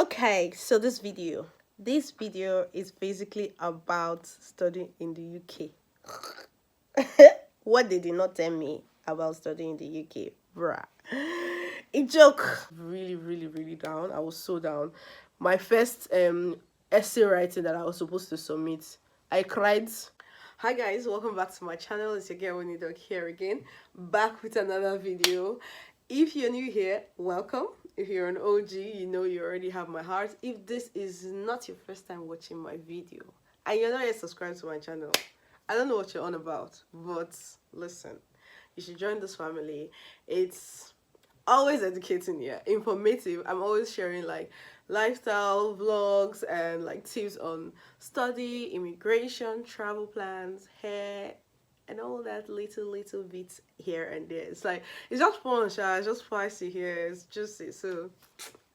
Okay, so this video is basically about studying in the UK. What they did not tell me about studying in the UK, bruh. A joke. Really, really, really down. I was so down. My first essay writing that I was supposed to submit, I cried. Hi guys, welcome back to my channel. It's your girl Winnie Dog here again, back with another video. If you're new here, welcome. If you're an OG, you know you already have my heart. If this is not your first time watching my video and you're not yet subscribed to my channel, I don't know what you're on about, but listen, you should join this family. It's always educating, yeah, informative. I'm always sharing like lifestyle vlogs and like tips on study, immigration, travel plans, hair, and all that little bits here and there. It's like it's just fun, Sha. It's just spicy here. It's just it. So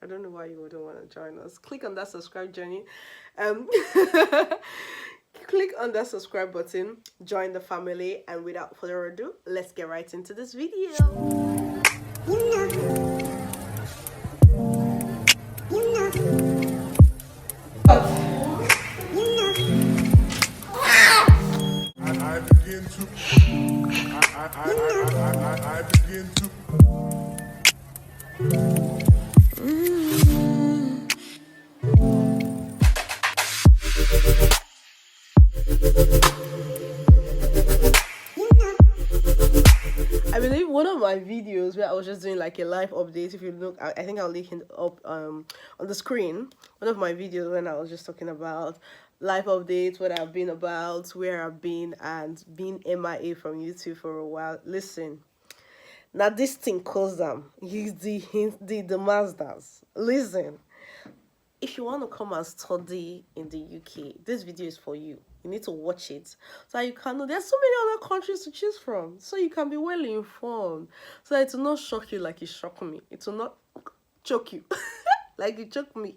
I don't know why you wouldn't want to join us. Click on that subscribe journey. Um click on that subscribe button, join the family, and without further ado, let's get right into this video. I begin to I begin I believe one of my videos where I was just doing like a live update. If you look, I think I'll link it up on the screen. One of my videos when I was just talking about live updates, what I've been about, where I've been, and being MIA from YouTube for a while. Listen, now this thing calls them. He's the masters. Listen, if you want to come and study in the UK, this video is for you. You need to watch it so you can know there's so many other countries to choose from, so you can be well informed, so that it will not shock you like it shocked me. It will not choke you like it choked me.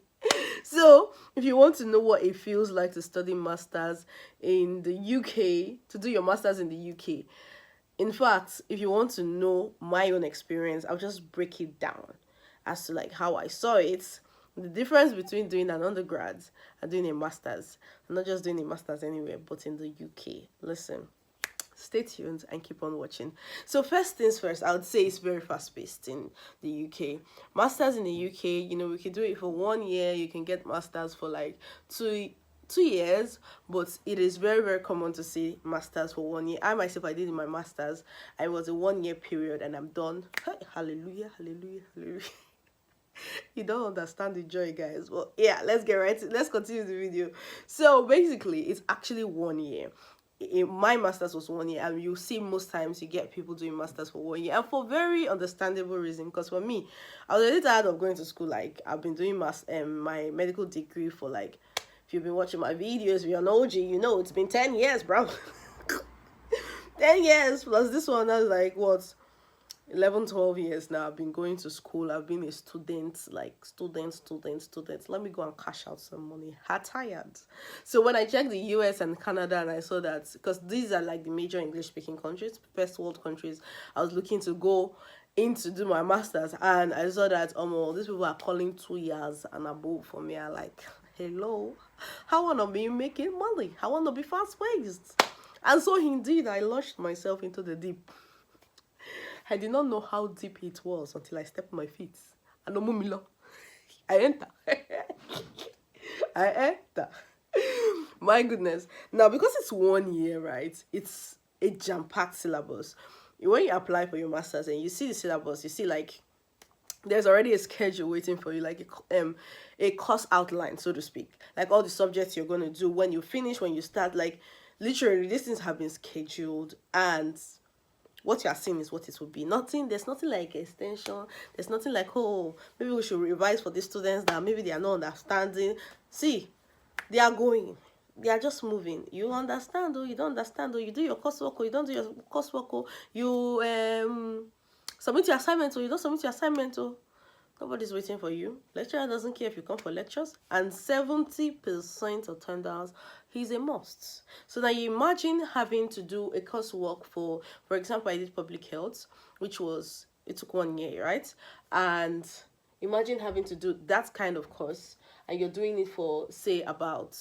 So if you want to know what it feels like to study masters in the UK, to do your masters in the UK, in fact, if you want to know my own experience, I'll just break it down as to like how I saw it, the difference between doing an undergrad and doing a master's. I'm not just doing a master's anywhere, but in the UK. Listen, stay tuned and keep on watching. So first things first, I would say it's very fast-paced in the UK. Masters in the UK, you know, we can do it for 1 year. You can get masters for like two years, but it is very, very common to see masters for 1 year. I myself, I did in my masters. I was a 1 year period and I'm done. Hallelujah, hallelujah, hallelujah. You don't understand the joy, guys. Well, yeah, let's get right let's continue the video. So basically it's actually 1 year. My master's was 1 year, and you see most times you get people doing masters for 1 year, and for very understandable reason. Because for me, I was a little tired of going to school. Like, I've been doing my medical degree for like, if you've been watching my videos, if you're an OG, you know it's been 10 years, bro. 10 years plus this one. That's like what, 11, 12 years now. I've been going to school. I've been a student, like student. Let me go and cash out some money. Tired. So when I checked the US and Canada, and I saw that, because these are like the major English speaking countries, first world countries, I was looking to go in to do my masters, and I saw that these people are calling 2 years and above for me. I like, hello, I want to be making money. I want to be fast-paced. And so indeed, I launched myself into the deep. I did not know how deep it was until I stepped my feet. I know Mumilo. I enter. I enter. My goodness. Now, because it's 1 year, right? It's a jam-packed syllabus. When you apply for your master's and you see the syllabus, you see like there's already a schedule waiting for you, like a course outline, so to speak. Like all the subjects you're going to do when you finish, when you start, like literally these things have been scheduled, and what you are seeing is what it will be. There's nothing like extension. There's nothing like, oh, maybe we should revise for the students that maybe they are not understanding. See, they are going. They are just moving. You understand, or you don't understand, or you do your coursework, or you don't do your coursework, or you submit your assignment, or you don't submit your assignment, or nobody's waiting for you. Lecturer doesn't care if you come for lectures, and 70% of attendance is a must. So now you imagine having to do a coursework for example, I did public health, which was, it took 1 year, right? And Imagine having to do that kind of course and you're doing it for, say, about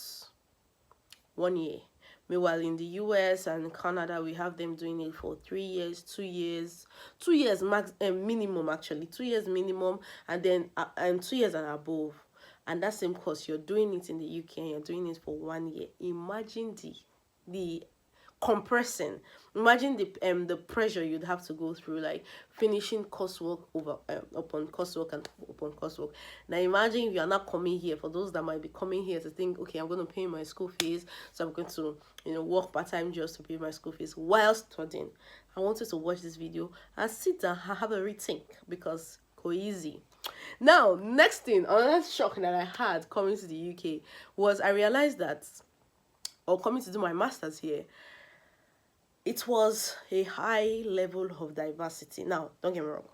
1 year. Meanwhile, in the US and Canada, we have them doing it for 3 years, 2 years, 2 years max, minimum actually, 2 years minimum, and then and 2 years and above. And that same course, you're doing it in the UK and you're doing it for 1 year. Imagine the compressing. Imagine the pressure you'd have to go through, like finishing coursework over upon coursework and upon coursework. Now imagine if you are not coming here. For those that might be coming here to think, okay, I'm going to pay my school fees, so I'm going to work part-time just to pay my school fees while studying. I want you to watch this video and sit down and have a rethink, because go easy. Now, next thing, another shock that I had coming to the UK was I realized that, or coming to do my master's here, it was a high level of diversity. Now, don't get me wrong.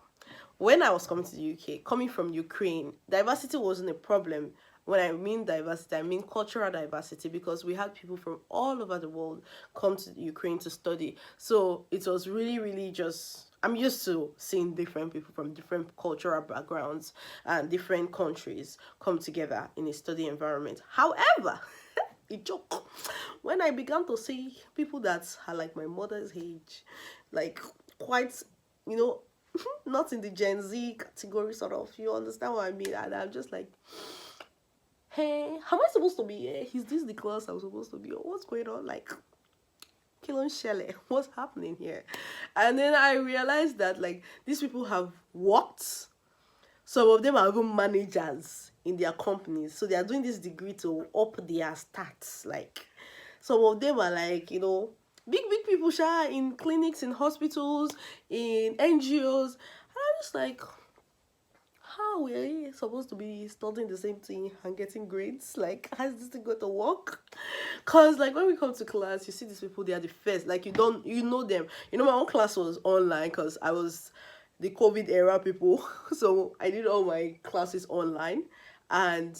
When I was coming to the UK, coming from Ukraine, diversity wasn't a problem. When I mean diversity, I mean cultural diversity, because we had people from all over the world come to Ukraine to study. So it was really, really just, I'm used to seeing different people from different cultural backgrounds and different countries come together in a study environment. However, a joke, when I began to see people that are like my mother's age, like quite, not in the Gen Z category, sort of, you understand what I mean? And I'm just like, hey, how am I supposed to be here? Is this the class I'm supposed to be? Or what's going on? Like, Kilon Shelley, what's happening here? And then I realized that, like, these people have worked. Some of them are even managers in their companies. So they are doing this degree to up their stats. Like, some of them are like, big people in clinics, in hospitals, in NGOs. And I'm just like, how are we supposed to be studying the same thing and getting grades? Like, how's this thing going to work? Because, like, when we come to class, you see these people, they are the first. Like, you know them. My own class was online because I was the COVID era people. So I did all my classes online. And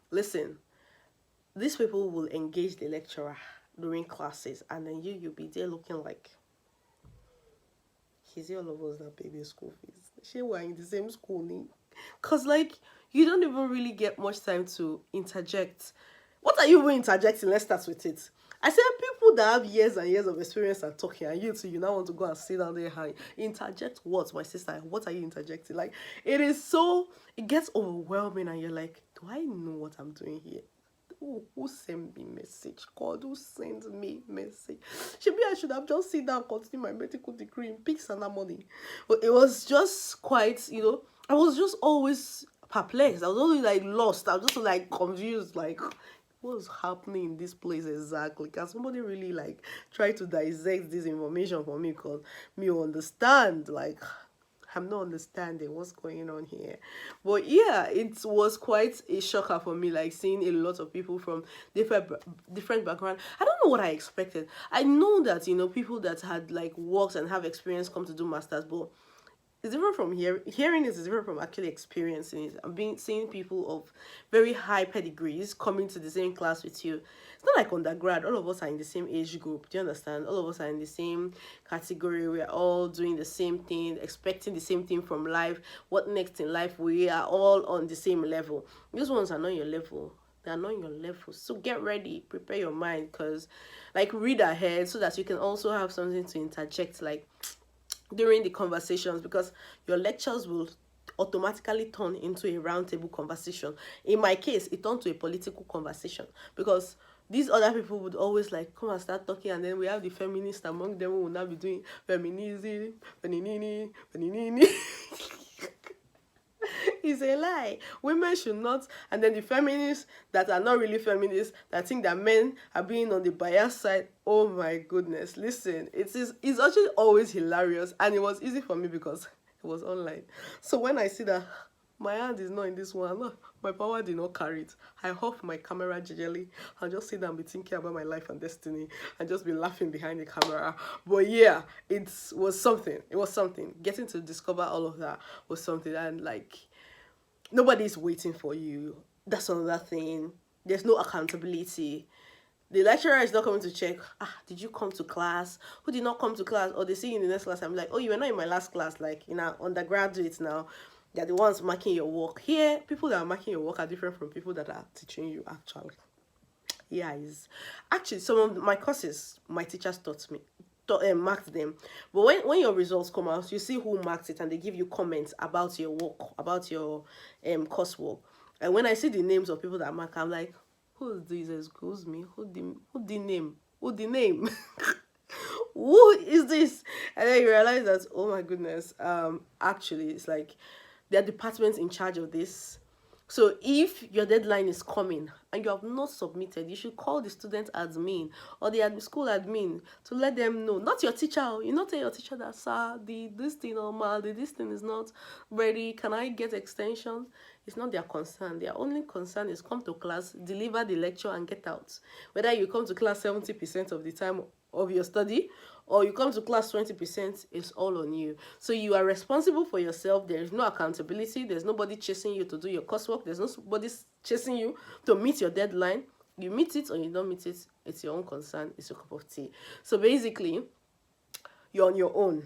listen, these people will engage the lecturer during classes, and then you'll be there looking like, is it all of us that pay the school fees? She were in the same school, because like you don't even really get much time to interject. What are you even interjecting? Let's start with it. I said people that have years and years of experience are talking, and you too, you now want to go and sit down there and interject what, my sister? What are you interjecting? Like, it gets overwhelming, and you're like, do I know what I'm doing here? Who sent me message? God, who sent me message? Maybe I should have just sit down and continue my medical degree in peace and harmony. But it was just quite, I was just always perplexed. I was always like lost. I was just like confused, like, what's happening in this place exactly? Can somebody really like try to dissect this information for me? Because me understand, like, I'm not understanding what's going on here. But yeah, it was quite a shocker for me, like seeing a lot of people from different background. I don't know what I expected. I know that people that had like worked and have experience come to do masters, but it's different from hearing is different from actually experiencing it. Seeing people of very high pedigrees coming to the same class with you. It's not like undergrad. All of us are in the same age group. Do you understand? All of us are in the same category. We are all doing the same thing, expecting the same thing from life. What next in life? We are all on the same level. These ones are not your level. They are not your level. So get ready, prepare your mind, because like read ahead so that you can also have something to interject, like during the conversations, because your lectures will automatically turn into a roundtable conversation. In my case, it turned to a political conversation, because these other people would always like come and start talking, and then we have the feminists among them who will now be doing feminism, feninini. It's a lie. Women should not. And then the feminists that are not really feminists, that think that men are being on the biased side. Oh my goodness. Listen, it's actually always hilarious, and it was easy for me because it was online. So when I see that my hand is not in this one, no, my power did not carry it, I off my camera gingerly and just sit down and be thinking about my life and destiny and just be laughing behind the camera. But yeah, it was something. It was something. Getting to discover all of that was something. And like, nobody's waiting for you. That's another thing. There's no accountability. The lecturer is not coming to check, did you come to class? Who did not come to class? Or they see you in the next class, I'm like, oh, you were not in my last class, like, undergraduate now. They're the ones marking your work. Here, people that are marking your work are different from people that are teaching you, actually. Yeah, is actually some of my courses, my teachers marked them. But when your results come out, you see who marked it, and they give you comments about your work, about your coursework. And when I see the names of people that mark, I'm like, who's this? Excuse me, who the name? Who the name? Who is this? And then you realize that, oh my goodness, actually it's like there are departments in charge of this. So if your deadline is coming and you have not submitted, you should call the student admin or the school admin to let them know. Not your teacher. You not tell your teacher that, sir, this thing or ma, this thing is not ready. Can I get extension? It's not their concern. Their only concern is come to class, deliver the lecture, and get out. Whether you come to class 70% of the time of your study or you come to class 20%, is all on you. So you are responsible for yourself. There is no accountability. There's nobody chasing you to do your coursework. There's nobody chasing you to meet your deadline. You meet it or you don't meet it, it's your own concern. It's your cup of tea. So basically, you're on your own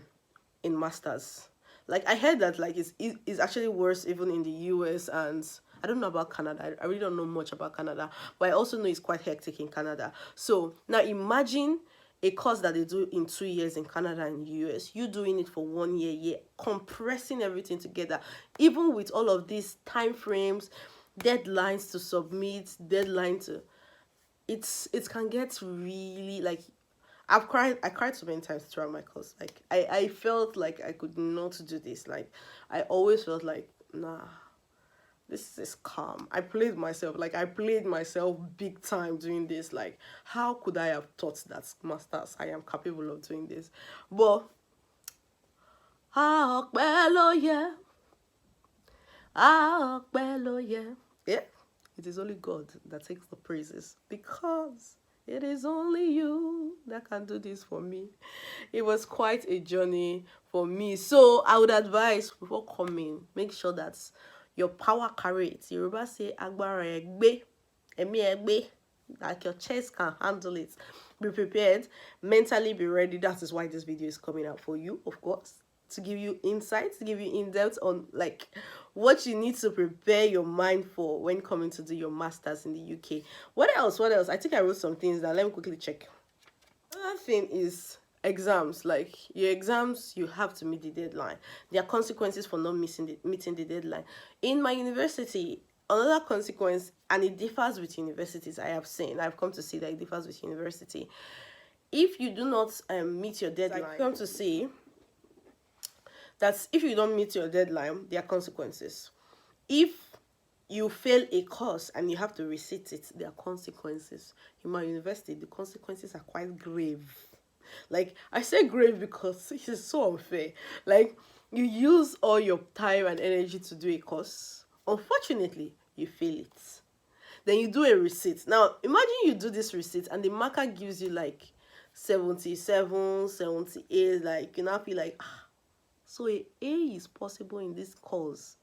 in masters. Like I heard that like it's actually worse even in the US, and I don't know about Canada. I really don't know much about Canada, but I also know it's quite hectic in Canada. So now imagine a course that they do in 2 years in Canada and US, you doing it for 1 year, compressing everything together, even with all of these time frames, deadlines to submit, deadline to, it can get really like, I cried so many times throughout my course. Like I felt like I could not do this. Like I always felt like, nah, this is calm. I played myself big time doing this. Like, how could I have thought that masters I am capable of doing this? But yeah. Yeah, it is only God that takes the praises, because it is only you that can do this for me. It was quite a journey for me. So I would advise before coming, make sure that your power carry it. Yoruba say, agbára egbe, emi egbe, like your chest can handle it. Be prepared, mentally be ready. That is why this video is coming out for you, of course, to give you insights, to give you in-depth on like what you need to prepare your mind for when coming to do your masters in the UK. What else? I think I wrote some things down. Let me quickly check. Another thing is exams. Like your exams, you have to meet the deadline. There are consequences for not meeting the deadline. In my university, another consequence, and it differs with universities, I've come to see that it differs with university. If you do not meet your deadline, I've come to see that if you don't meet your deadline, there are consequences. If you fail a course and you have to resit it, there are consequences. In my university, the consequences are quite grave. Like, I say grave because it is so unfair. Like, you use all your time and energy to do a course. Unfortunately, you fail it. Then you do a receipt. Now, imagine you do this receipt and the marker gives you like 77, 78. Like, you now feel like, so a is possible in this course.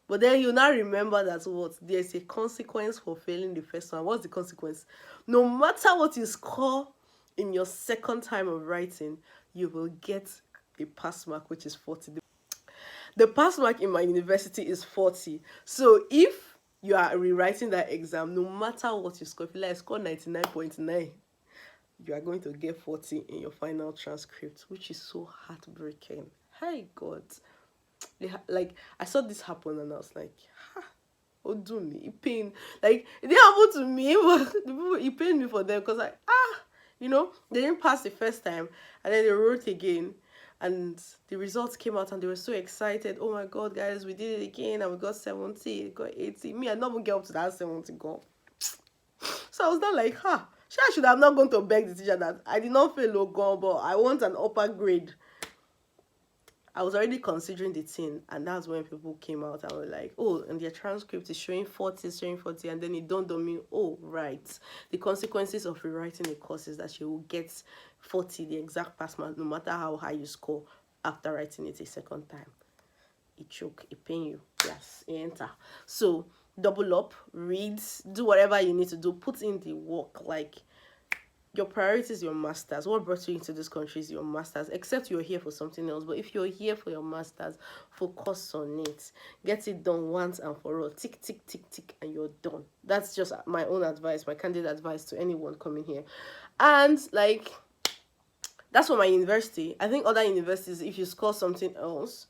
But then you now remember that what, there's a consequence for failing the first one. What's the consequence? No matter what you score in your second time of writing, you will get a pass mark, which is 40. The pass mark in my university is 40. So if you are rewriting that exam, no matter what you score, if you like score 99.9, you are going to get 40 in your final transcript, which is so heartbreaking. Hey God. Like, I saw this happen and I was like, oh, do me, it pain. Like, it didn't happen to me, but the people, it pained me for them, because like, they didn't pass the first time, and then they wrote again, and the results came out, and they were so excited. Oh my God, guys, we did it again, and we got 70, we got 80. Me, I not even get up to that 70 goal. So I was not like, I should have not gone to beg the teacher that I did not fail Ogon, but I want an upper grade. I was already considering the thing, and that's when people came out and were like, oh, and their transcript is showing 40, and then it dawned on me, oh, right. The consequences of rewriting a course is that you will get 40, the exact pass mark, no matter how high you score after writing it a second time. It choke, it pain you, yes, it enter. So, double up, read, do whatever you need to do, put in the work, like, your priority is your masters. What brought you into this country is your masters, except you're here for something else. But if you're here for your masters, focus on it. Get it done once and for all. Tick, tick, tick, tick, and you're done. That's just my own advice, my candid advice to anyone coming here. And like, that's for my university. I think other universities, if you score something else,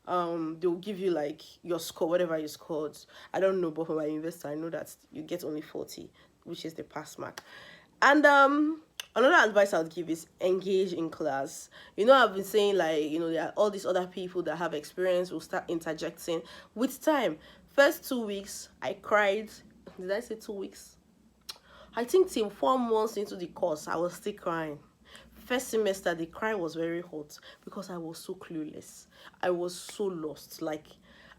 they'll give you like your score, whatever you scored. I don't know, but for my university, I know that you get only 40, which is the pass mark. And another advice I would give is engage in class. You know, I've been saying like, you know, there are all these other people that have experience will start interjecting with time. First 2 weeks, I cried. Did I say 2 weeks? I think till 4 months into the course, I was still crying. First semester, the cry was very hot because I was so clueless. I was so lost. Like,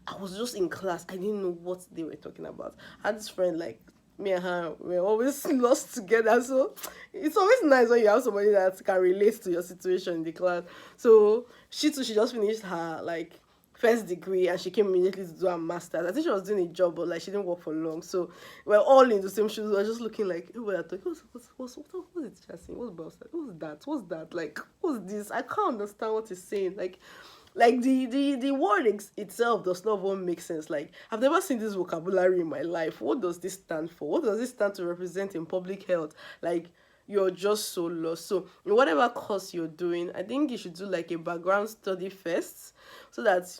I was just in class. I didn't know what they were talking about. I had this friend, like, me and her, we're always lost together. So it's always nice when you have somebody that can relate to your situation in the class. So she too, she just finished her, like, first degree and she came immediately to do her master's. I think she was doing a job, but like she didn't work for long. So we're all in the same shoes. We're just looking like, who were talking? What's the teacher saying? What's about that? What's that? What's that? Like, what's this? I can't understand what he's saying. Like the word itself does not even make sense. Like, I've never seen this vocabulary in my life. What does this stand for? What does this stand to represent in public health? Like, you're just so lost. So in whatever course you're doing, I think you should do like a background study first, so that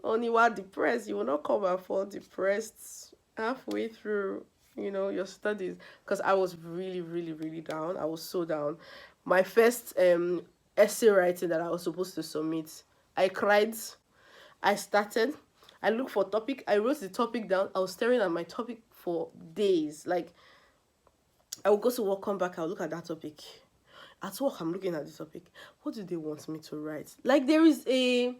only while depressed, you will not come and fall depressed halfway through, you know, your studies. Because I was really, really, really down. I was so down. My first essay writing that I was supposed to submit, I cried. I started. I looked for topic. I wrote the topic down. I was staring at my topic for days. Like, I would go to work, come back, I'll look at that topic. At work, I'm looking at the topic. What do they want me to write? Like, there is a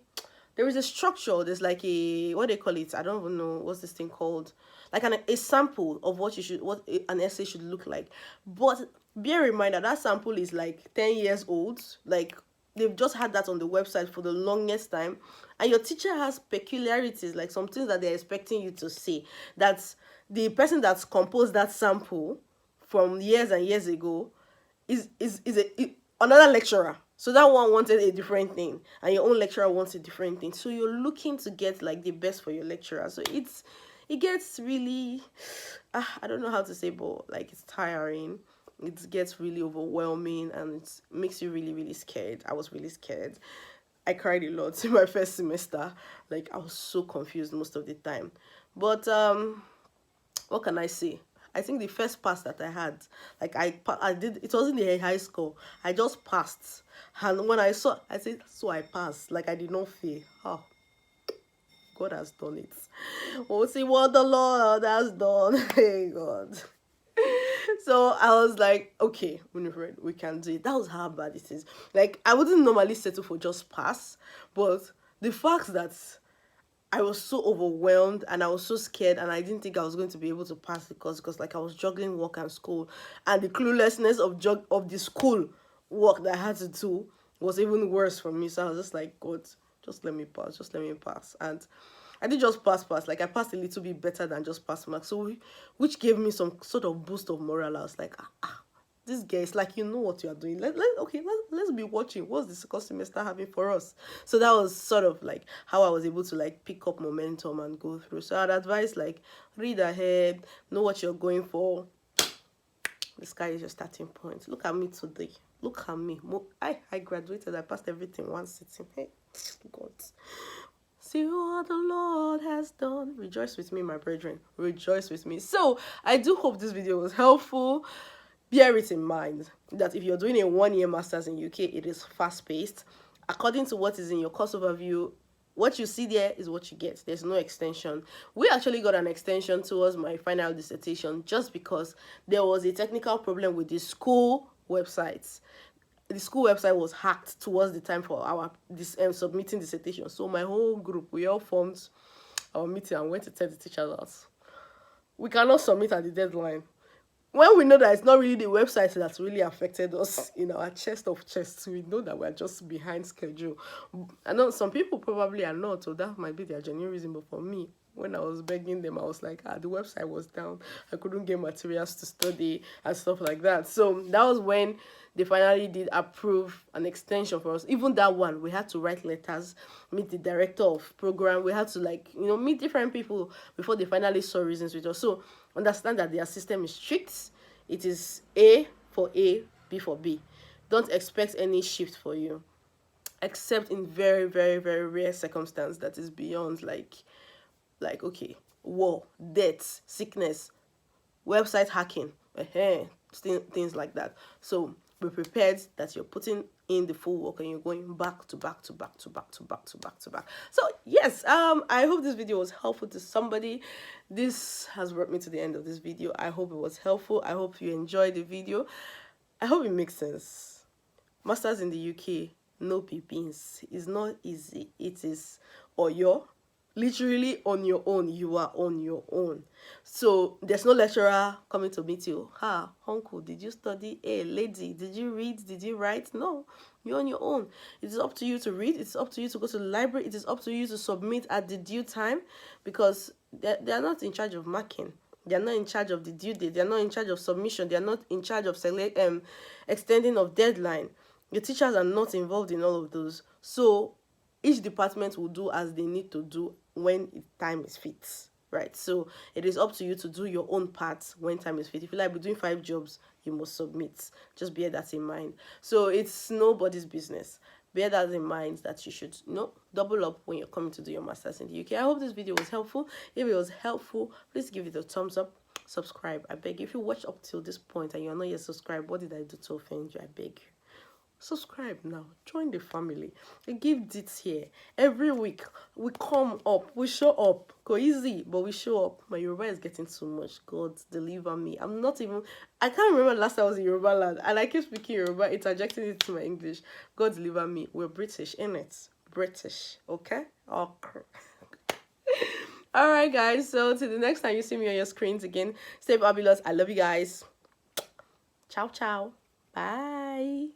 structure. There's like a, what they call it, I don't even know what's this thing called, like a sample of what an essay should look like. But bear in mind that that sample is like 10 years old. Like, they've just had that on the website for the longest time, and your teacher has peculiarities, like some things that they're expecting you to say, that the person that's composed that sample from years and years ago another lecturer. So that one wanted a different thing, and your own lecturer wants a different thing. So you're looking to get like the best for your lecturer. So it gets really, I don't know how to say, but like it's tiring. It gets really overwhelming, and it makes you really, really scared. I was really scared. I cried a lot in my first semester. Like, I was so confused most of the time. But what can I say? I think the first pass that I had, like I did, it wasn't a high score. I just passed, and when I saw, I said, so I passed. Like, I did not fail. Oh, God has done it. Oh, see what the Lord has done. Hey, God. So I was like, okay, Winifred, we can do it. That was how bad it is. Like, I wouldn't normally settle for just pass, but the fact that I was so overwhelmed and I was so scared, and I didn't think I was going to be able to pass the course, because like I was juggling work and school, and the cluelessness of the school work that I had to do was even worse for me. So I was just like, God, just let me pass, just let me pass. And I did just pass. Like, I passed a little bit better than just pass marks, so which gave me some sort of boost of morale. I was like, this guy is like, you know what you are doing. Let's be watching. What's the second semester having for us? So that was sort of like how I was able to like pick up momentum and go through. So I'd advise, like, read ahead, know what you're going for. The sky is your starting point. Look at me today. Look at me. I graduated. I passed everything one sitting. Hey, God. See what the Lord has done. Rejoice with me, my brethren. Rejoice with me. So I do hope this video was helpful. Bear it in mind that if you're doing a 1-year master's in UK, it is fast-paced. According to what is in your course overview, what you see there is what you get. There's no extension. We actually got an extension towards my final dissertation just because there was a technical problem with the school websites. The school website was hacked towards the time for our submitting dissertation. So my whole group, we all formed our meeting and went to tell the teachers that we cannot submit at the deadline. When we know that it's not really the website that's really affected us in our chest of chests, we know that we're just behind schedule. I know some people probably are not, so that might be their genuine reason, but for me, when I was begging them, I was like, the website was down. I couldn't get materials to study and stuff like that. So that was when they finally did approve an extension for us. Even that one, we had to write letters, meet the director of program. We had to, like, meet different people before they finally saw reasons with us. So understand that their system is strict. It is A for A, B for B. Don't expect any shift for you, except in very, very, very rare circumstance that is beyond, like okay, war, death, sickness, website hacking, things like that. So be prepared that you're putting in the full work and you're going back to back to back to back to back to back to back. So yes, I hope this video was helpful to somebody. This has brought me to the end of this video. I hope it was helpful. I hope you enjoyed the video. I hope it makes sense. Masters in the UK, no beans. It's not easy. It is Oyo. Literally on your own. You are on your own. So there's no lecturer coming to meet you. Uncle, did you study? Hey, lady, did you read? Did you write? No, you're on your own. It is up to you to read. It's up to you to go to the library. It is up to you to submit at the due time, because they are not in charge of marking. They are not in charge of the due date. They are not in charge of submission. They are not in charge of extending of deadline. The teachers are not involved in all of those. So each department will do as they need to do when time is fit, right? So it is up to you to do your own part when time is fit. If you like be doing 5 jobs, you must submit. Just bear that in mind. So it's nobody's business. Bear that in mind, that you should double up when you're coming to do your masters in the UK. I hope this video was helpful. If it was helpful, please give it a thumbs up. Subscribe, I beg you. If you watch up till this point and you're not yet subscribed, what did I do to offend you? I beg you. Subscribe now. Join the family. I give deets here. Every week, we come up. We show up. Go easy, but we show up. My Yoruba is getting too much. God, deliver me. I can't remember last time I was in Yoruba land. And I keep speaking Yoruba, interjecting it to my English. God, deliver me. We're British, innit? British. Okay? Okay. Alright, guys. So, till the next time you see me on your screens again, stay fabulous. I love you guys. Ciao, ciao. Bye.